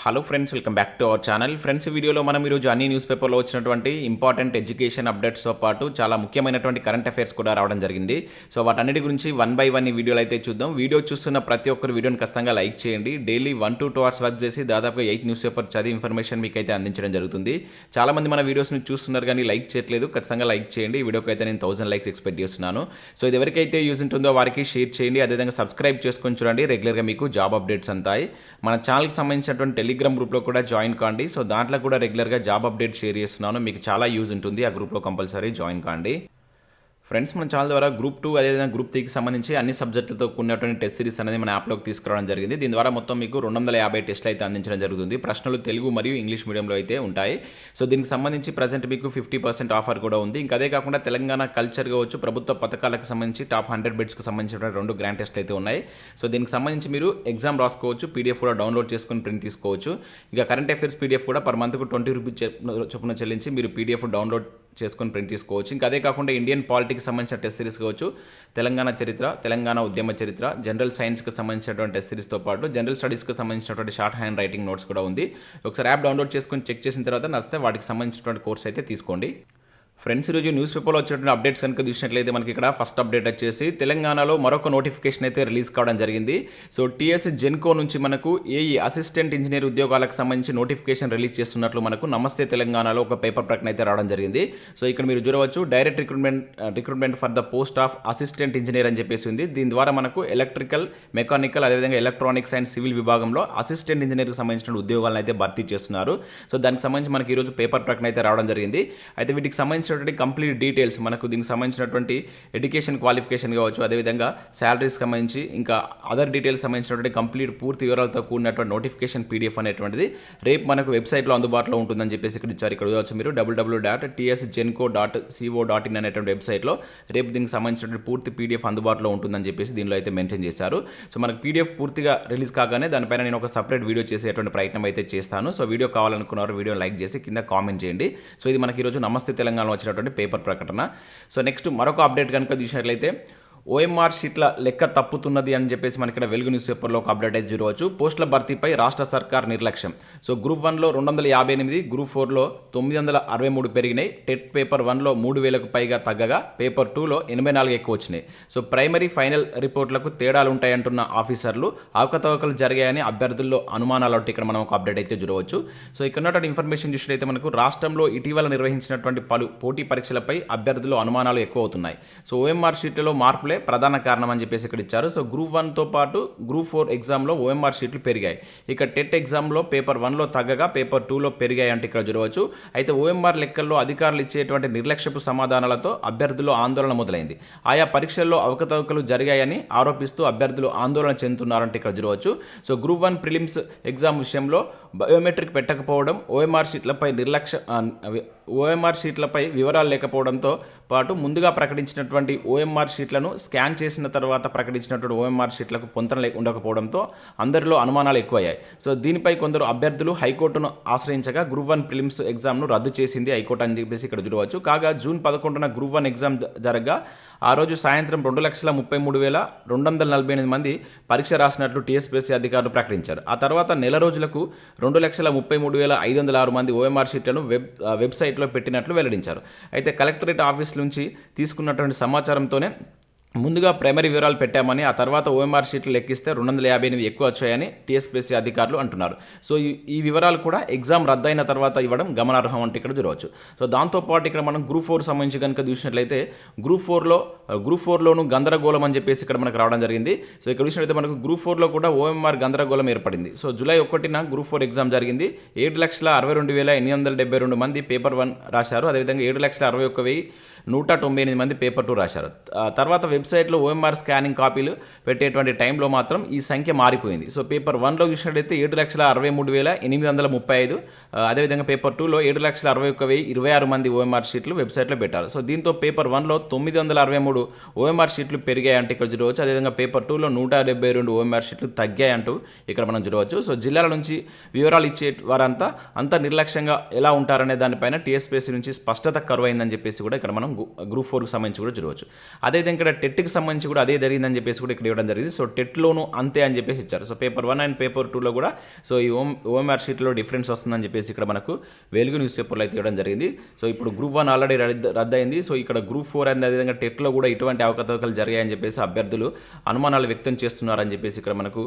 Hello friends, welcome back to our channel. Friends, ఈ వీడియోలో మనం ఈరోజు అన్ని న్యూస్ పేపర్లో వచ్చినటువంటి ఇంపార్టెంట్ ఎడ్యుకేషన్ అప్డేట్స్తో పాటు చాలా ముఖ్యమైనటువంటి కరెంట్ అఫైర్స్ కూడా రావడం జరిగింది. సో వాటన్నిటి గురించి వన్ బై వన్ ఈ వీడియోలో అయితే చూద్దాం. వీడియో చూస్తున్న ప్రతి ఒక్కరు వీడియోని ఖచ్చితంగా లైక్ చేయండి. డైలీ 1 to 2 hours వర్క్ చేసి దాదాపుగా 8 న్యూస్ పేపర్ చదివి ఇన్ఫర్మేషన్ మీకు అయితే అందించడం జరుగుతుంది. చాలామంది మన వీడియోస్ని చూస్తున్నారు కానీ లైక్ చేయట్లేదు. ఖచ్చితంగా లైక్ చేయండి. ఈ వీడియోకి అయితే నేను 1000 లైక్స్ ఎక్స్పెక్ట్ చేస్తున్నాను. సో ఇది ఎవరికైతే యూజ్ ఉంటుందో వారికి షేర్ చేయండి. అదేవిధంగా సబ్స్క్రైబ్ చేసుకొని చూడండి. రెగ్యులర్గా మీకు జాబ్ అప్డేట్స్ అంతాయి. మన ఛానల్కి సంబంధించినటువంటి టెలిగ్రామ్ గ్రూప్లో కూడా జాయిన్ కాండి. సో దాంట్లో కూడా రెగ్యులర్గా జాబ్ అప్డేట్ షేర్ చేస్తున్నాను. మీకు చాలా యూజ్ ఉంటుంది. ఆ గ్రూప్లో కంపల్సరీ జాయిన్ కాండి. ఫ్రెండ్స్, మన ఛానల్ ద్వారా గ్రూప్ 2 అదేవిధంగా గ్రూప్ 3కి సంబంధించి అన్ని సబ్జెక్టులతో కూడినటువంటి టెస్ట్ సిరీస్ అనేది మన యాప్లోకి తీసుకురావడం జరిగింది. దీని ద్వారా మొత్తం మీకు 250 టెస్టులు అయితే అందించడం జరుగుతుంది. ప్రశ్నలు తెలుగు మరియు ఇంగ్లీష్ మీడియంలో అయితే ఉంటాయి. సో దీనికి సంబంధించి ప్రజెంట్ మీకు 50% ఆఫర్ కూడా ఉంది. ఇంకా అదే కాకుండా తెలంగాణ కల్చర్ కావచ్చు, ప్రభుత్వ పథకాలకు సంబంధించి టాప్ 100 బిడ్స్కి సంబంధించిన 2 గ్రాండ్ టెస్టులు అయితే ఉన్నాయి. సో దీనికి సంబంధించి మీరు ఎగ్జామ్ రాసుకోవచ్చు. పీడిఎఫ్ కూడా డౌన్లోడ్ చేసుకుని ప్రింట్ తీసుకోవచ్చు. ఇక కరెంట్ అఫైర్స్ పీడిఎఫ్ కూడా పర్ మంత్కు 20 రూపీస్ చొప్పున చెల్లించి మీరు పీడిఎఫ్ డౌన్లోడ్ చేసుకొని ప్రింట్ తీసుకోవచ్చు. ఇంకా అదే కాకుండా ఇండియన్ పాలిటిక్స్ సంబంధించిన టెస్ట్ సిరీస్ కావచ్చు, తెలంగాణ చరిత్ర, తెలంగాణ ఉద్యమ చరిత్ర, జనరల్ సైన్స్కి సంబంధించినటువంటి టెస్ట్ సిరీస్తో పాటు జనరల్ స్టడీస్కి సంబంధించినటువంటి షార్ట్ హ్యాండ్ రైటింగ్ నోట్స్ కూడా ఉంది. ఒకసారి యాప్ డౌన్లోడ్ చేసుకొని చెక్ చేసిన తర్వాత నచ్చితే వాటికి సంబంధించినటువంటి కోర్స్ అయితే తీసుకోండి. ఫ్రెండ్స్, ఈరోజు న్యూస్ పేపర్లో వచ్చినటువంటి అప్డేట్స్ కనుక చూసినట్లయితే మనకి ఇక్కడ ఫస్ట్ అప్డేట్ వచ్చేసి తెలంగాణలో మరొక నోటిఫికేషన్ అయితే రిలీజ్ కావడం జరిగింది. సో టీఎస్ జెన్కో నుంచి మనకు ఏఈ అసిస్టెంట్ ఇంజనీర్ ఉద్యోగాలకు సంబంధించి నోటిఫికేషన్ రిలీజ్ చేస్తున్నట్లు మనకు నమస్తే తెలంగాణలో ఒక పేపర్ ప్రకటన అయితే రావడం జరిగింది. సో ఇక్కడ మీరు చూడవచ్చు, direct recruitment for the post of assistant engineer అని చెప్పేసి ఉంది. దీని ద్వారా మనకు ఎలక్ట్రికల్, మెకానికల్, అదేవిధంగా ఎలక్ట్రానిక్స్ అండ్ సివిల్ విభాగంలో అసిస్టెంట్ ఇంజనీర్కి సంబంధించిన ఉద్యోగాలను అయితే భర్తీ చేస్తున్నారు. సో దానికి సంబంధించి మనకి ఈరోజు పేపర్ ప్రకటన అయితే రావడం జరిగింది. అయితే వీటికి సంబంధించి కంప్లీట్ డీటెయిల్స్ మనకు దీనికి సంబంధించినటువంటి ఎడ్యుకేషన్ క్వాలిఫికేషన్ కావచ్చు, అదేవిధంగా శాలరీస్ సంబంధించి ఇంకా అదర్ డీటెయిల్స్ సంబంధించినటువంటి కంప్లీట్ పూర్తి వివరాలతో కూడినటువంటి నోటిఫికేషన్ పీడిఎఫ్ అనేటువంటిది రేపు మనకు వెబ్సైట్లో అందుబాటులో ఉంటుందని చెప్పేసి ఇక్కడ ఇచ్చారు. ఇక్కడ చూడవచ్చు మీరు www.tsgenco.co.in అనేటువంటి వెబ్సైట్లో రేపు దీనికి సంబంధించినటువంటి పూర్తి పీడిఎఫ్ అందుబాటులో ఉంటుందని చెప్పేసి దీనిలో అయితే మెన్షన్ చేశారు. సో మనకు పీడిఎఫ్ పూర్తిగా రిలీజ్ కాగానే దానిపైన నేను ఒక సపరేట్ వీడియో చేసేటువంటి ప్రయత్నం అయితే చేస్తాను. సో వీడియో కావాలనుకున్నారు వీడియో లైక్ చేసి కింద కామెంట్ చేయండి. సో ఇది మనకి ఈరోజు నమస్తే తెలంగాణలో వచ్చినటువంటి పేపర్ ప్రకటన. సో నెక్స్ట్ మరొక అప్డేట్ కనుక చూసినట్లయితే ఓఎంఆర్ షీట్ల లెక్క తప్పుతున్నది అని చెప్పేసి మనకి ఇక్కడ వెలుగు న్యూస్ పేపర్లో ఒక అప్డేట్ అయితే చూడవచ్చు. పోస్టుల భర్తీపై రాష్ట్ర సర్కార్ నిర్లక్ష్యం. సో గ్రూప్ 1లో 258, గ్రూప్ 4లో 963 పెరిగినాయి. టెట్ పేపర్ 1లో 3000కు పైగా తగ్గగా పేపర్ 2లో 84 ఎక్కువ వచ్చినాయి. సో ప్రైమరీ ఫైనల్ రిపోర్ట్లకు తేడాలు ఉంటాయంటున్న ఆఫీసర్లు అవకతవకలు జరిగాయని అభ్యర్థుల్లో అనుమానాలు ఇక్కడ మనం ఒక అప్డేట్ అయితే చూడవచ్చు. సో ఇక్కడ ఉన్నటువంటి ఇన్ఫర్మేషన్ చూసినట్లయితే మనకు రాష్ట్రంలో ఇటీవల నిర్వహించినటువంటి పలు పోటీ పరీక్షలపై అభ్యర్థుల్లో అనుమానాలు ఎక్కువ అవుతున్నాయి. సో ఓఎంఆర్ షీట్లలో మార్పులే ప్రధాన కారణం అని చెప్పేసి ఇక్కడ ఇచ్చారు. సో గ్రూప్ 1తో పాటు గ్రూప్ 4 ఎగ్జామ్లో ఓఎంఆర్ షీట్లు పెరిగాయి. ఇక టెట్ ఎగ్జామ్లో పేపర్ 1లో తగ్గగా పేపర్ 2లో పెరిగాయి అంటే ఇక్కడ చూడవచ్చు. అయితే ఓఎంఆర్ లెక్కల్లో అధికారులు ఇచ్చేటువంటి నిర్లక్ష్యపు సమాధానాలతో అభ్యర్థుల్లో ఆందోళన మొదలైంది. ఆయా పరీక్షల్లో అవకతవకలు జరిగాయని ఆరోపిస్తూ అభ్యర్థులు ఆందోళన చెందుతున్నారంటే ఇక్కడ చూడవచ్చు. సో గ్రూప్ 1 ప్రిలిమ్స్ ఎగ్జామ్ విషయంలో బయోమెట్రిక్ పెట్టకపోవడం, ఓఎంఆర్ షీట్లపై వివరాలు లేకపోవడంతో పాటు ముందుగా ప్రకటించినటువంటి ఓఎంఆర్ షీట్లను స్కాన్ చేసిన తర్వాత ప్రకటించినటువంటి ఓఎంఆర్ షీట్లకు పొంతన ఉండకపోవడంతో అందరిలో అనుమానాలు ఎక్కువయ్యాయి. సో దీనిపై కొందరు అభ్యర్థులు హైకోర్టును ఆశ్రయించగా గ్రూప్ 1 ప్రిలిమ్స్ ఎగ్జామ్ను రద్దు చేసింది హైకోర్టు అని చెప్పేసి ఇక్కడ చూడవచ్చు. కాగా జూన్ 11న గ్రూప్ 1 ఎగ్జామ్ జరగగా ఆ రోజు సాయంత్రం 2,33,248 మంది పరీక్ష రాసినట్లు టీఎస్పీఎస్సీ అధికారులు ప్రకటించారు. ఆ తర్వాత నెల రోజులకు 2,33,506 మంది ఓఎంఆర్ షీట్లను వెబ్సైట్లో పెట్టినట్లు వెల్లడించారు. అయితే కలెక్టరేట్ ఆఫీస్ నుంచి తీసుకున్నటువంటి సమాచారంతోనే ముందుగా ప్రైమరీ వివరాలు పెట్టామని, ఆ తర్వాత ఓఎంఆర్ షీట్లు లెక్కిస్తే 258 ఎక్కువ వచ్చాయని టీఎస్పీఎస్సీ అధికారులు అంటున్నారు. సో ఈ వివరాలు కూడా ఎగ్జామ్ రద్దయిన తర్వాత ఇవ్వడం గమనార్హం అంటే ఇక్కడ చూడవచ్చు. సో దాంతోపాటు ఇక్కడ మనం గ్రూప్ 4 సంబంధించి కనుక చూసినట్లయితే గ్రూప్ 4లోను గందరగోళం అని చెప్పేసి ఇక్కడ మనకు రావడం జరిగింది. సో ఇక్కడ చూసినట్లయితే మనకు గ్రూప్ 4లో కూడా ఓఎంఆర్ గందరగోళం ఏర్పడింది. సో జూలై 1న గ్రూప్ 4 ఎగ్జామ్ జరిగింది. 7,62,872 మంది పేపర్ 1 రాశారు. అదేవిధంగా 7,61,198 మంది పేపర్ 2 రాశారు. తర్వాత వెబ్సైట్లో ఓఎంఆర్ స్కానింగ్ కాపీలు పెట్టేటువంటి టైంలో మాత్రం ఈ సంఖ్య మారిపోయింది. సో పేపర్ 1లో చూసినట్లయితే 7,63,835, అదేవిధంగా పేపర్ 2లో 7,61,026 మంది ఓఎంఆర్ షీట్లు వెబ్సైట్లో పెట్టారు. సో దీంతో పేపర్ 1లో 963 ఓఎంఆర్ షీట్లు పెరిగాయంటే ఇక్కడ చూడవచ్చు. అదేవిధంగా పేపర్ 2లో 172 ఓఎంఆర్ షీట్లు తగ్గాయంటూ ఇక్కడ మనం చూడవచ్చు. సో జిల్లాల నుంచి వివరాలు ఇచ్చే వారంతా అంత నిర్లక్ష్యంగా ఎలా ఉంటారనే దానిపైన టీఎస్పీఎస్సీ నుంచి స్పష్టత కరువైందని చెప్పేసి కూడా ఇక్కడ మనం గ్రూప్ 4కి సంబంధించి కూడా చూడవచ్చు. అదేవిధంగా ఇక్కడ టెట్కి సంబంధించి కూడా అదే జరిగిందని చెప్పేసి కూడా ఇక్కడ ఇవ్వడం జరిగింది. సో టెట్లోనూ అంతే అని చెప్పేసి ఇచ్చారు. సో పేపర్ 1 అండ్ పేపర్ 2లో కూడా సో ఈ ఓఎంఆర్ షీట్లో డిఫరెన్స్ వస్తుందని చెప్పేసి ఇక్కడ మనకు వెలుగు న్యూస్ పేపర్లో అయితే ఇవ్వడం జరిగింది. సో ఇప్పుడు గ్రూప్ 1 ఆల్రెడీ రద్దయింది. సో ఇక్కడ గ్రూప్ 4 అండ్ అదేవిధంగా టెట్లో కూడా ఇటువంటి అవకతవకలు జరిగాయని చెప్పేసి అభ్యర్థులు అనుమానాలు వ్యక్తం చేస్తున్నారని చెప్పేసి ఇక్కడ మనకు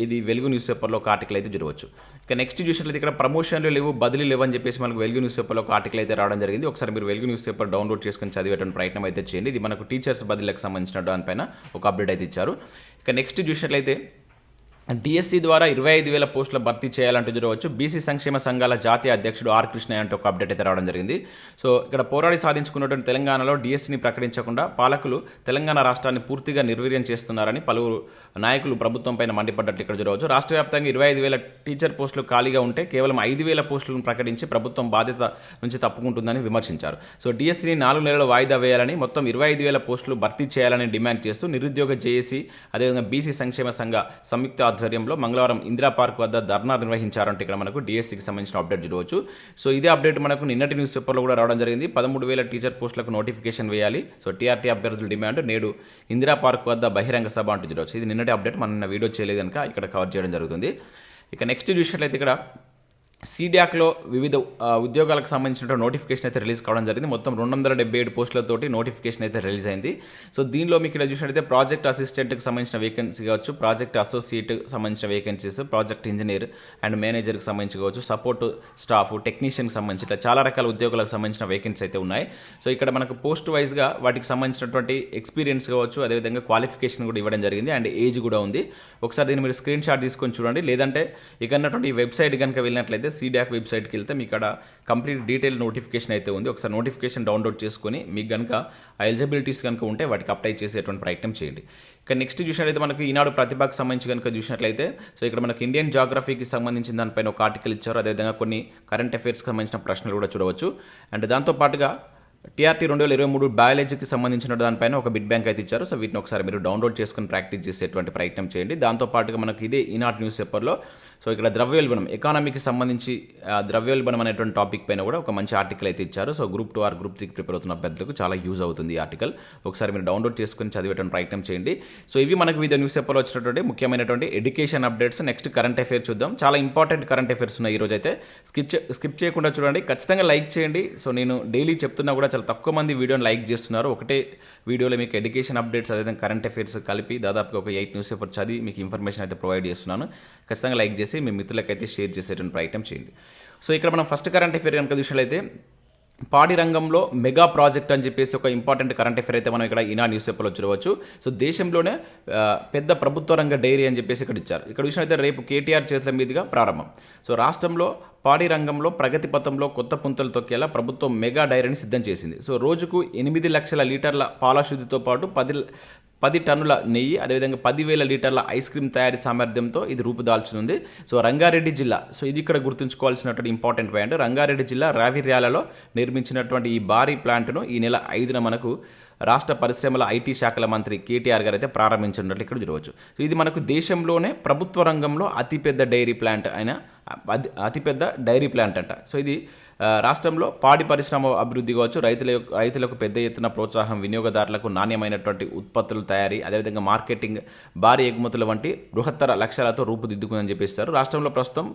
ఇది వెలుగు న్యూస్ పేపర్లో ఒక ఆర్టికల్ అయితే చూడవచ్చు. ఇక నెక్స్ట్ చూసినట్లయితే ఇక్కడ ప్రమోషన్లు లేవు, బదిలీ లేవు అని చెప్పేసి మనకు వెలుగు న్యూస్ పేపర్లో ఒక ఆర్టికల్ అయితే రావడం జరిగింది. ఒకసారి మీరు వెలుగు న్యూస్ పేపర్ డౌన్లోడ్ చేసుకొని చదివేటువంటి ప్రయత్నం అయితే చేయండి. ఇది మనకు టీచర్స్ బదిలీలకు సంబంధించిన దానిపైన ఒక అప్డేట్ అయితే ఇచ్చారు. ఇక నెక్స్ట్ చూసినట్లయితే డిఎస్సి ద్వారా 25,000 పోస్టుల భర్తీ చేయాలంటూ చూడవచ్చు. బీసీ సంక్షేమ సంఘాల జాతీయ అధ్యక్షుడు ఆర్ కృష్ణయ్య అంటే ఒక అప్డేట్ అయితే రావడం జరిగింది. సో ఇక్కడ పోరాడి సాధించుకున్నటువంటి తెలంగాణలో డిఎస్సిని ప్రకటించకుండా పాలకులు తెలంగాణ రాష్ట్రాన్ని పూర్తిగా నిర్వీర్యం చేస్తున్నారని పలువురు నాయకులు ప్రభుత్వం పైన మండిపడ్డట్లు ఇక్కడ చూడవచ్చు. రాష్ట్ర వ్యాప్తంగా 25,000 టీచర్ పోస్టులు ఖాళీగా ఉంటే కేవలం 5,000 పోస్టులను ప్రకటించి ప్రభుత్వం బాధ్యత నుంచి తప్పుకుంటుందని విమర్శించారు. సో డిఎస్సిని 4 నెలలు వాయిదా వేయాలని, మొత్తం 25,000 పోస్టులు భర్తీ చేయాలని డిమాండ్ చేస్తూ నిరుద్యోగ జేఏసీ అదేవిధంగా బీసీ సంక్షేమ సంఘ సంయుక్త ఆధ్వర్యంలో మంగళవారం ఇందిరా పార్క్ వద్ద ధర్నా నిర్వహించారంటే ఇక్కడ మనకు డిఎస్సికి సంబంధించిన అప్డేట్ చూడవచ్చు. సో ఇదే అప్డేట్ మనకు నిన్నటి న్యూస్ పేపర్లో కూడా రావడం జరిగింది. 13,000 టీచర్ పోస్టులకు నోటిఫికేషన్ వేయాలి. సో టీఆర్టీ అభ్యర్థుల డిమాండ్, నేడు ఇందిరా పార్క్ వద్ద బహిరంగ సభ అంటూ చూడవచ్చు. ఇది నిన్నటి అప్డేట్, మనం నిన్న వీడియో చేయలేదు కనుక ఇక్కడ కవర్ చేయడం జరుగుతుంది. ఇక నెక్స్ట్ చూసినట్లయితే ఇక్కడ సీడాక్లో వివిధ ఉద్యోగాలకు సంబంధించిన నోటిఫికేషన్ అయితే రిలీజ్ కావడం జరిగింది. మొత్తం 277 పోస్టులతోటి నోటిఫికేషన్ అయితే రిలీజ్ అయింది. సో దీనిలో మీకు ఇక్కడ చూసినట్లయితే ప్రాజెక్ట్ అసిస్టెంట్కి సంబంధించిన వేకెన్సీ కావచ్చు, ప్రాజెక్ట్ అసోసియేట్కి సంబంధించిన వేకెన్సీస్, ప్రాజెక్ట్ ఇంజనీర్ అండ్ మేనేజర్కి సంబంధించి కావచ్చు, సపోర్ట్ స్టాఫ్, టెక్నీషియన్కి సంబంధించి ఇట్లా చాలా రకాల ఉద్యోగాలకు సంబంధించిన వేకెన్సీ అయితే ఉన్నాయి. సో ఇక్కడ మనకు పోస్ట్ వైజ్గా వాటికి సంబంధించినటువంటి ఎక్స్పీరియన్స్ కావచ్చు, అదేవిధంగా క్వాలిఫికేషన్ కూడా ఇవ్వడం జరిగింది అండ్ ఏజ్ కూడా ఉంది. ఒకసారి దీన్ని మీరు స్క్రీన్ షాట్ తీసుకొని చూడండి. లేదంటే ఇక ఉన్నటువంటి ఈ వెబ్సైట్ కనుక వెళ్ళినట్లయితే సీడాక్ వెబ్సైట్కి వెళ్తే మీకు ఇక్కడ కంప్లీట్ డీటెయిల్ నోటిఫికేషన్ అయితే ఉంది. ఒకసారి నోటిఫికేషన్ డౌన్లోడ్ చేసుకొని మీకు కనుక ఆ ఎలిజిబిలిటీస్ కనుక ఉంటే వాటికి అప్లై చేసేటువంటి ప్రయత్నం చేయండి. ఇక నెక్స్ట్ చూసినట్లయితే మనకు ఈనాడు ప్రతిభకు సంబంధించి కనుక చూసినట్లయితే సో ఇక్కడ మనకు ఇండియన్ జాగ్రఫీకి సంబంధించిన దానిపైన ఒక ఆర్టికల్ ఇచ్చారు. అదేవిధంగా కొన్ని కరెంట్ అఫైర్స్కి సంబంధించిన ప్రశ్నలు కూడా చూడవచ్చు. అండ్ దాంతోపాటుగా టీఆర్టీ 2023 బయాలజీకి సంబంధించిన దానిపైన ఒక బిడ్ బ్యాంక్ అయితే ఇచ్చారు. సో వీటిని ఒకసారి మీరు డౌన్లోడ్ చేసుకుని ప్రాక్టీస్ చేసేటువంటి ప్రయత్నం చేయండి. దాంతోపాటుగా మనకు ఇదే ఈనాడు న్యూస్ పేపర్లో సో ఇక్కడ ద్రవ్యోల్బణం, ఎకానమీకి సంబంధించి ద్రవ్యోల్బణం అనేటువంటి టాపిక్ పైన కూడా ఒక మంచి ఆర్టికల్ అయితే ఇచ్చారు. సో గ్రూప్ 2 ఆర్ గ్రూప్ 3కి ప్రిపేర్ అవుతున్న అభ్యర్థులకు చాలా యూజ్ అవుతుంది ఈ ఆర్టికల్. ఒకసారి మీరు డౌన్లోడ్ చేసుకుని చదివేటువంటి ప్రయత్నం చేయండి. సో ఇవి మనకు వివిధ న్యూస్ పేపర్లో వచ్చినటువంటి ముఖ్యమైనటువంటి education updates. Next current affairs చూద్దాం. చాలా ఇంపార్టెంట్ కరెంట్ అఫైర్స్ ఉన్నాయి ఈరోజు అయితే. స్కిప్ చేయకుండా చూడండి, ఖచ్చితంగా లైక్ చేయండి. సో నేను డైలీ చెప్తున్నా కూడా చాలా తక్కువ మంది వీడియోని లైక్ చేస్తున్నారు. ఒకటే వీడియోలో మీకు ఎడ్యుకేషన్ అప్డేట్స్ అదేవిధంగా కరెంట్ అఫైర్స్ కలిపి దాదాపుగా ఒక 8 న్యూస్ పేపర్ చదివి మీకు ఇన్ఫర్మేషన్ అయితే ప్రొవైడ్ చేస్తున్నాను. ఖచ్చితంగా లైక్ చేసి మీ మిత్రులకైతే షేర్ చేసేటువంటి ప్రయత్నం చేయండి. సో ఇక్కడ మనం ఫస్ట్ కరెంట్ అఫైర్ కనుక చూసినట్లయితే పాడి రంగంలో మెగా ప్రాజెక్ట్ అని చెప్పేసి ఒక ఇంపార్టెంట్ కరెంట్ అఫైర్ అయితే మనం ఇక్కడ ఈనాడు న్యూస్ పేపర్లో చూడవచ్చు. సో దేశంలోనే పెద్ద ప్రభుత్వ రంగ డైరీ అని చెప్పేసి ఇక్కడ ఇచ్చారు. ఇక్కడ చూసినట్లయితే రేపు కేటీఆర్ చేతుల మీదుగా ప్రారంభం. సో రాష్ట్రంలో పాడి రంగంలో ప్రగతి పథంలో కొత్త పుంతలు తొక్కేలా ప్రభుత్వం మెగా డైరీని సిద్ధం చేసింది. సో రోజుకు 8 లక్షల లీటర్ల పాల శుద్ధితో పాటు 10 టన్నుల నెయ్యి, అదేవిధంగా 10,000 లీటర్ల ఐస్ క్రీమ్ తయారీ సామర్థ్యంతో ఇది రూపుదాల్చనుంది. సో రంగారెడ్డి జిల్లా, సో ఇది ఇక్కడ గుర్తుంచుకోవాల్సినటువంటి ఇంపార్టెంట్ పాయింట్, రంగారెడ్డి జిల్లా రావిర్యాలలో నిర్మించినటువంటి ఈ భారీ ప్లాంట్ను ఈ నెల 5న మనకు రాష్ట్ర పరిశ్రమల ఐటీ శాఖల మంత్రి కేటీఆర్ గారు అయితే ప్రారంభించినట్లు ఇక్కడ చూడవచ్చు. సో ఇది మనకు దేశంలోనే ప్రభుత్వ రంగంలో అతిపెద్ద డైరీ ప్లాంట్ అతిపెద్ద డైరీ ప్లాంట్ అంట. సో ఇది రాష్ట్రంలో పాడి పరిశ్రమ అభివృద్ధి కావచ్చు, రైతులకు పెద్ద ఎత్తున ప్రోత్సాహం, వినియోగదారులకు నాణ్యమైనటువంటి ఉత్పత్తుల తయారీ, అదేవిధంగా మార్కెటింగ్, భారీ ఎగుమతుల వంటి బృహత్తర లక్ష్యాలతో రూపుదిద్దుకుందని చెప్పేస్తారు. రాష్ట్రంలో ప్రస్తుతం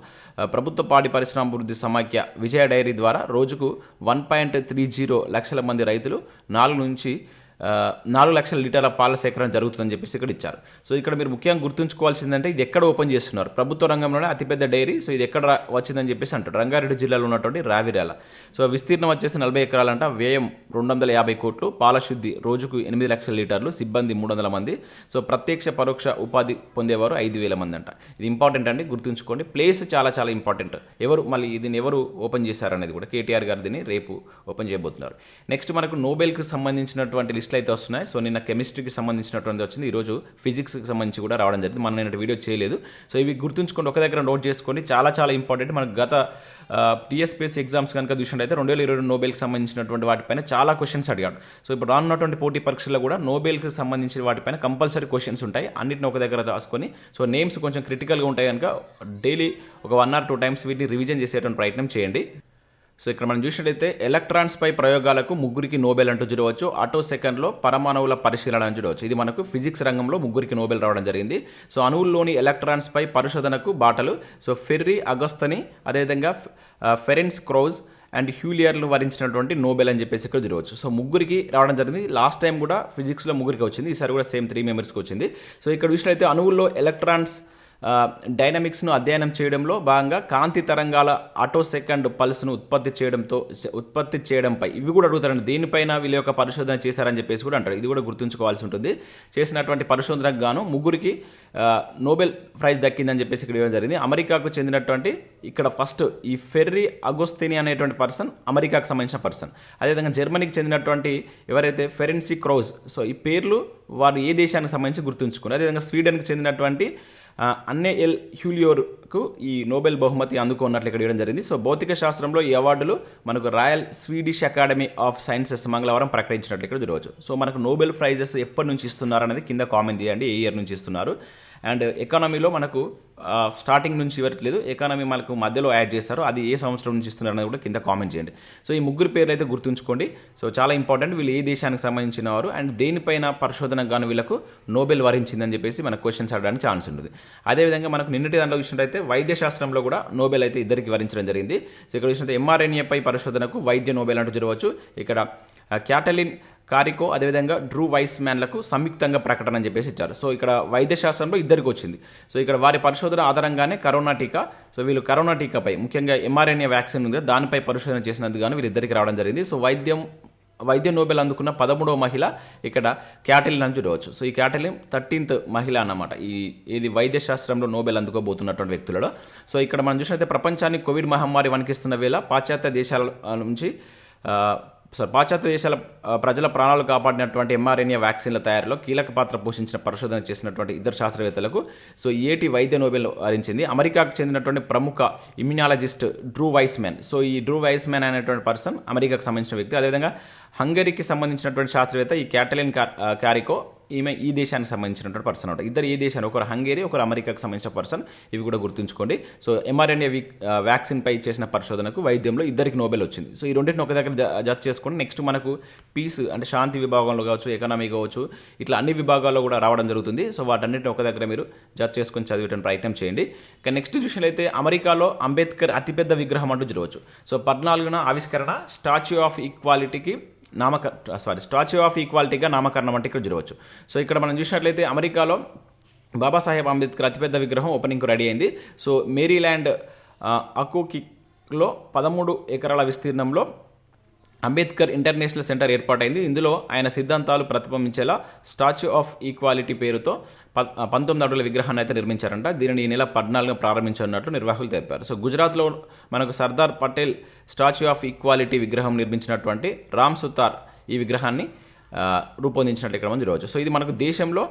ప్రభుత్వ పాడి పరిశ్రమ అభివృద్ధి సమాఖ్య విజయ డైరీ ద్వారా రోజుకు 1.30 లక్షల మంది రైతులు 4 లక్షల లీటర్ల పాల సేకరణ జరుగుతుందని చెప్పేసి ఇక్కడ ఇచ్చారు. సో ఇక్కడ మీరు ముఖ్యంగా గుర్తుంచుకోవాల్సిందంటే ఇది ఎక్కడ ఓపెన్ చేస్తున్నారు, ప్రభుత్వ రంగంలోనే అతిపెద్ద డైరీ. సో ఇది ఎక్కడ వచ్చిందని చెప్పేసి అంటారు, రంగారెడ్డి జిల్లాలో ఉన్నటువంటి రావిర్యాల. సో విస్తీర్ణం వచ్చేసి 40 ఎకరాలంట, వ్యయం 250 కోట్లు, పాల శుద్ధి రోజుకు 8 లక్షల లీటర్లు, సిబ్బంది 300 మంది. సో ప్రత్యక్ష పరోక్ష ఉపాధి పొందేవారు 5,000 మంది అంట. ఇది ఇంపార్టెంట్ అండి, గుర్తుంచుకోండి. ప్లేస్ చాలా చాలా ఇంపార్టెంట్. దీన్ని ఎవరు ఓపెన్ చేశారనేది కూడా కేటీఆర్ గారు దీన్ని రేపు ఓపెన్ చేయబోతున్నారు. నెక్స్ట్ మనకు నోబెల్కి సంబంధించినటువంటి లిస్టులు అయితే వస్తున్నాయి. సో నిన్న కెమిస్ట్రీకి సంబంధించినటువంటి వచ్చింది, ఈరోజు ఫిజిక్స్కి సంబంధించి కూడా రావడం జరిగింది. మనం నేను వీడియో చేయలేదు. సో ఇవి గుర్తుంచుకోండి, ఒక దగ్గర నోట్ చేసుకోండి, చాలా చాలా ఇంపార్టెంట్. మనకు గత టీఎస్పీఎస్సీ ఎగ్జామ్స్ కనుక చూసినట్టయితే 2022 నోబెల్కి సంబంధించినటువంటి వాటిపైన చాలా క్వశ్చన్స్ అడిగాడు. సో ఇప్పుడు రానున్నటువంటి పోటీ పరీక్షల్లో కూడా నోబెల్కి సంబంధించిన వాటిపైన కంపల్సరీ క్వశ్చన్స్ ఉంటాయి. అన్నింటిని ఒక దగ్గర రాసుకొని, సో నేమ్స్ కొంచెం క్రిటికల్గా ఉంటాయి కనుక డైలీ ఒక 1 or 2 టైమ్స్ వీటిని రివిజన్ చేసేటువంటి ప్రయత్నం చేయండి. సో ఇక్కడ మనం చూసినట్లయితే ఎలక్ట్రాన్స్పై ప్రయోగాలకు ముగ్గురికి నోబెల్ అంటూ చూడవచ్చు. ఆటో సెకండ్లో పరమాణువుల పరిశీలన అని చూడవచ్చు. ఇది మనకు ఫిజిక్స్ రంగంలో ముగ్గురికి నోబెల్ రావడం జరిగింది. సో అణువుల్లోని ఎలక్ట్రాన్స్పై పరిశోధనకు బాటలు సో ఫెర్రీ అగస్తని, అదేవిధంగా ఫెరెన్స్ క్రౌజ్ అండ్ హ్యూలియర్లు వరించినటువంటి నోబెల్ అని చెప్పేసి ఇక్కడ చూడవచ్చు. సో ముగ్గురికి రావడం జరిగింది. లాస్ట్ టైం కూడా ఫిజిక్స్లో ముగ్గురికి వచ్చింది, ఈసారి కూడా సేమ్ 3 మెంబర్స్కి వచ్చింది. సో ఇక్కడ చూసినట్లయితే అణువుల్లో ఎలక్ట్రాన్స్ డైనమిక్స్ను అధ్యయనం చేయడంలో భాగంగా కాంతి తరంగాల ఆటో సెకండ్ పల్స్ను ఉత్పత్తి చేయడంపై ఇవి కూడా అడుగుతారండి. దీనిపైన వీళ్ళ యొక్క పరిశోధన చేశారని చెప్పేసి కూడా అంటారు. ఇది కూడా గుర్తుంచుకోవాల్సి ఉంటుంది. చేసినటువంటి పరిశోధనకు గాను ముగ్గురికి నోబెల్ ప్రైజ్ దక్కిందని చెప్పేసి ఇక్కడ ఇవ్వడం జరిగింది. అమెరికాకు చెందినటువంటి ఇక్కడ ఫస్ట్ ఈ ఫెర్రీ అగోస్తిని అనేటువంటి పర్సన్ అమెరికాకు సంబంధించిన పర్సన్. అదేవిధంగా జర్మనీకి చెందినటువంటి ఎవరైతే ఫెరెన్సీ క్రౌజ్, సో ఈ పేర్లు వారు ఏ దేశానికి సంబంధించి గుర్తుంచుకున్నారు. అదేవిధంగా స్వీడన్కి చెందినటువంటి అన్నే ఎల్ హ్యూలియోర్కు ఈ నోబెల్ బహుమతి అందుకున్నట్లు ఇక్కడ ఇవ్వడం జరిగింది. సో భౌతిక శాస్త్రంలో ఈ అవార్డులు మనకు royal Swedish academy of sciences మంగళవారం ప్రకటించినట్లు ఇక్కడ చూడవచ్చు. సో మనకు నోబెల్ ప్రైజెస్ ఎప్పటి నుంచి ఇస్తున్నారు అనేది కింద కామెంట్ చేయండి, ఏ ఇయర్ నుంచి ఇస్తున్నారు. అండ్ ఎకానమీలో మనకు స్టార్టింగ్ నుంచి ఇవ్వట్లేదు, ఎకానమీ మనకు మధ్యలో యాడ్ చేస్తారు, అది ఏ సంవత్సరం నుంచి ఇస్తున్నారు అనేది కూడా కింద కామెంట్ చేయండి. సో ఈ ముగ్గురు పేర్లు అయితే గుర్తుంచుకోండి. సో చాలా ఇంపార్టెంట్, వీళ్ళు ఏ దేశానికి సంబంధించిన వారు అండ్ దేనిపైన పరిశోధనకు గాను వీళ్ళకు నోబెల్ వరించిందని చెప్పేసి మనకు క్వశ్చన్స్ అడగడానికి ఛాన్స్ ఉంటుంది. అదేవిధంగా మనకు నిన్నటి దాంట్లో చూసినట్టయితే వైద్య శాస్త్రంలో కూడా నోబెల్ అయితే ఇద్దరికి వరించడం జరిగింది. సో ఇక్కడ చూసినట్టు ఎంఆర్ఎన్ఏపై పరిశోధనకు వైద్య నోబెల్ అంటూ చూడవచ్చు. ఇక్కడ క్యాటలిన్ కారికో అదేవిధంగా డ్రూ వైస్ మ్యాన్లకు సంయుక్తంగా ప్రకటన అని చెప్పేసి ఇచ్చారు. సో ఇక్కడ వైద్య శాస్త్రంలో ఇద్దరికి వచ్చింది. సో ఇక్కడ వారి పరిశోధన ఆధారంగానే కరోనా టీకా, సో వీళ్ళు కరోనా టీకాపై ముఖ్యంగా ఎంఆర్ఎన్ఏ వ్యాక్సిన్ ఉంది దానిపై పరిశోధన చేసినందుకు గాను వీళ్ళిద్దరికి రావడం జరిగింది. సో వైద్య నోబెల్ అందుకున్న 13వ మహిళ ఇక్కడ క్యాటలిన్ అని చూడవచ్చు. సో ఈ క్యాటలిన్ 13th మహిళ అన్నమాట ఇది వైద్య శాస్త్రంలో నోబెల్ అందుకోబోతున్నటువంటి వ్యక్తులలో. సో ఇక్కడ మనం చూసినట్లయితే ప్రపంచాన్ని కోవిడ్ మహమ్మారి వణికిస్తున్న వేళ పాశ్చాత్య దేశాల ప్రజల ప్రాణాలు కాపాడినటువంటి ఎంఆర్ఎన్ఏ వ్యాక్సిన్ల తయారీలో కీలక పాత్ర పోషించిన పరిశోధన చేసినటువంటి ఇద్దరు శాస్త్రవేత్తలకు సో ఏటి వైద్య నోబెల్ వరించింది. అమెరికాకు చెందినటువంటి ప్రముఖ immunologist Drew vice man. So ఈ డ్రూ వైస్ మ్యాన్ అనేటువంటి పర్సన్ అమెరికాకు సంబంధించిన వ్యక్తి. అదేవిధంగా హంగరీకి సంబంధించినటువంటి శాస్త్రవేత్త ఈ క్యాటలిన్ కారికో, ఈమె ఈ దేశానికి సంబంధించినటువంటి పర్సన్ అనమాట. ఇద్దరు ఈ దేశానికి, ఒకరు హంగేరీ, ఒకరు అమెరికాకు సంబంధించిన పర్సన్. ఇవి కూడా గుర్తుంచుకోండి. సో ఎంఆర్ఎన్ఏ వ్యాక్సిన్ పై చేసిన పరిశోధనకు వైద్యంలో ఇద్దరికి నోబెల్ వచ్చింది. సో ఈ రెండింటిని ఒక దగ్గర జత చేసుకోండి. నెక్స్ట్ మనకు పీస్ అంటే శాంతి విభాగంలో కావచ్చు, ఎకనామీ కావచ్చు, ఇట్లా అన్ని విభాగాల్లో కూడా రావడం జరుగుతుంది. సో వాటన్నిటిని ఒక దగ్గర మీరు జత చేసుకొని చదివేటువంటి ప్రయత్నం చేయండి. ఇక నెక్స్ట్ చూసినట్లయితే అమెరికాలో అంబేద్కర్ అతిపెద్ద విగ్రహం అంటూ చూడవచ్చు. సో 14న ఆవిష్కరణ స్టాచ్యూ ఆఫ్ ఈక్వాలిటీకి స్టాచ్యూ ఆఫ్ ఈక్వాలిటీగా నామకరణం అంటే ఇక్కడ చూడవచ్చు. సో ఇక్కడ మనం చూసినట్లయితే అమెరికాలో బాబాసాహెబ్ అంబేద్కర్ అతిపెద్ద విగ్రహం ఓపెనింగ్కు రెడీ అయింది. సో మేరీల్యాండ్ అకోకిక్లో 13 ఎకరాల విస్తీర్ణంలో అంబేద్కర్ ఇంటర్నేషనల్ సెంటర్ ఏర్పాటైంది. ఇందులో ఆయన సిద్ధాంతాలు ప్రతిబింబించేలా స్టాచ్యూ ఆఫ్ ఈక్వాలిటీ పేరుతో 19 అడుగుల విగ్రహాన్ని అయితే నిర్మించారంట. దీనిని ఈ నెల 14న ప్రారంభించనున్నట్లు నిర్వాహకులు తెలిపారు. సో గుజరాత్లో మనకు Sardar Patel statue of equality విగ్రహం నిర్మించినటువంటి రామ్ సుతార్ ఈ విగ్రహాన్ని రూపొందించినట్లు ఇక్కడ మనం చూడవచ్చు. సో ఇది మనకు దేశంలో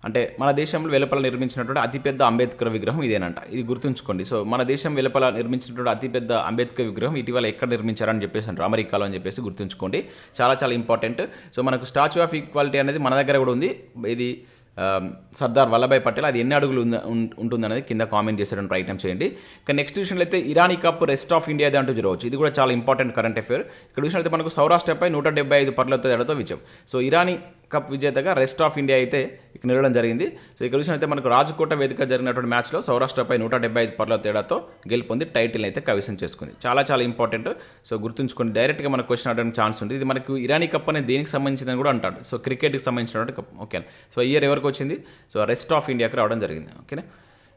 అంటే మన దేశంలో వెలుపల నిర్మించినటువంటి అతిపెద్ద అంబేద్కర్ విగ్రహం ఇదేనంట. ఇది గుర్తుంచుకోండి. సో మన దేశం వెలుపల నిర్మించినటువంటి అతిపెద్ద అంబేద్కర్ విగ్రహం ఇటీవల ఎక్కడ నిర్మించారని చెప్పేసి అంటారు, అమెరికాలో అని చెప్పేసి గుర్తుంచుకోండి. చాలా చాలా ఇంపార్టెంట్. సో మనకు స్టాచ్యూ ఆఫ్ ఈక్వాలిటీ అనేది మన దగ్గర కూడా ఉంది. ఇది సర్దార్ వల్లభాయ్ పటేల్, అది ఎన్ని అడుగులు ఉంటుందనేది కింద కామెంట్ చేసేటువంటి ప్రయత్నం చేయండి. ఇక నెక్స్ట్ చూసినట్లయితే ఇరానీ కప్ రెస్ట్ ఆఫ్ ఇండియాది అంటూ చూడవచ్చు. ఇది కూడా చాలా ఇంపార్టెంట్ కరెంట్ అఫేర్. ఇక్కడ చూసినట్లయితే మనకు సౌరాష్ట్రపై 175 పరులతో తేడాతో విజయం. సో ఇరానీ కప్ విజేతగా రెస్ట్ ఆఫ్ ఇండియా అయితే ఇక్కడ నిలవడం జరిగింది. సో ఇక్కడ చూసినట్లయితే మనకు రాజకోట వేదిక జరిగినటువంటి మ్యాచ్లో సౌరాష్ట్రపై 175 పరుల తేడాతో గెలుపొంది టైటిల్ అయితే కైవసం చేసుకుంది. చాలా చాలా ఇంపార్టెంట్. సో గుర్తుంచుకోండి, డైరెక్ట్గా మనకు క్వశ్చన్ అడగడానికి ఛాన్స్ ఉంది. ఇది మనకు ఇరానీ కప్ అనేది దేనికి సంబంధించిందని కూడా అంటాడు. సో క్రికెట్కి సంబంధించినటువంటి కప్. ఓకే. సో ఇయర్ ఎవరికి వచ్చింది? సో రెస్ట్ ఆఫ్ ఇండియాకి రావడం జరిగింది. ఓకేనా.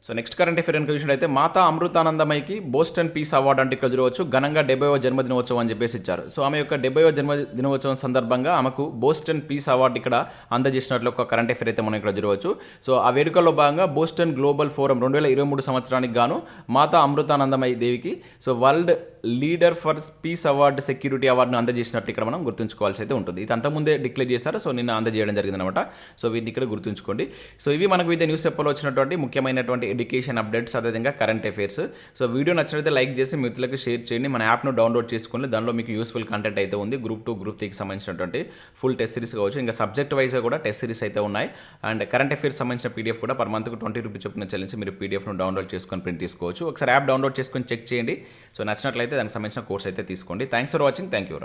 సో నెక్స్ట్ కరెంట్ అఫేర్ కనుక చూసినట్లయితే మాతా అమృతానందమైకి బోస్టన్ పీస్ అవార్డు అంటే ఇక్కడ చూడవచ్చు. ఘనంగా 70వ జన్మదినోత్సవం అని చెప్పేసి ఇచ్చారు. సో ఆమె యొక్క 70వ జన్మదినోత్సవం సందర్భంగా ఆమెకు బోస్టన్ పీస్ అవార్డు ఇక్కడ అందజేసినట్లు ఒక కరెంట్ అఫేర్ అయితే మనం ఇక్కడ చూడవచ్చు. సో ఆ వేడుకల్లో భాగంగా బోస్టన్ గ్లోబల్ ఫోరం 2023 సంవత్సరానికి గాను మాతా అమృతానందమయి దేవికి so world leader for piece award security అవార్డును అందజేసినట్లు ఇక్కడ మనం గుర్తుంచుకోవాల్సి అయితే ఉంటుంది. ఇది అంతకుముందే డిక్లేర్ చేశారు. సో నిన్న అందజేయడం జరిగిందనమాట. సో వీటిని ఇక్కడ గుర్తుంచుకోండి. సో ఇవి మనకు వివిధ న్యూస్ పేపర్లో వచ్చినటువంటి ముఖ్యమైనటువంటి ఎడ్యుకేషన్ అప్డేట్స్, అదేవిధంగా కరెంట్ అఫైర్స్. సో వీడియో నచ్చినట్లయితే లైక్ చేసి మిత్రులకు షేర్ చేయండి. మన యాప్ను డౌన్లోడ్ చేసుకుని దానిలో మీకు యూస్ఫుల్ కంటెంట్ అయితే ఉంది. గ్రూప్ 2, గ్రూప్ 3కి సంబంధించినటువంటి ఫుల్ టెస్ట్ సిరీస్ కావచ్చు, ఇంకా సబ్జెక్ట్ వైజ్గా కూడా టెస్ట్ సిరీస్ అయితే ఉన్నాయి. అండ్ కరెంట్ అఫైర్స్ సంబంధించిన పీడిఎఫ్ కూడా పర్ మంత్కు 20 రూపీస్ చొప్పున చెల్లించి మీరు పీడిఎఫ్ను డౌన్లోడ్ చేసుకొని ప్రింట్ తీసుకోవచ్చు. ఒకసారి యాప్ డౌన్లోడ్ చేసుకొని చెక్ చేయండి. సో నచ్చినట్లయితే దానికి సంబంధించిన కోర్స్ అయితే తీసుకోండి. Thanks for watching. Thank you.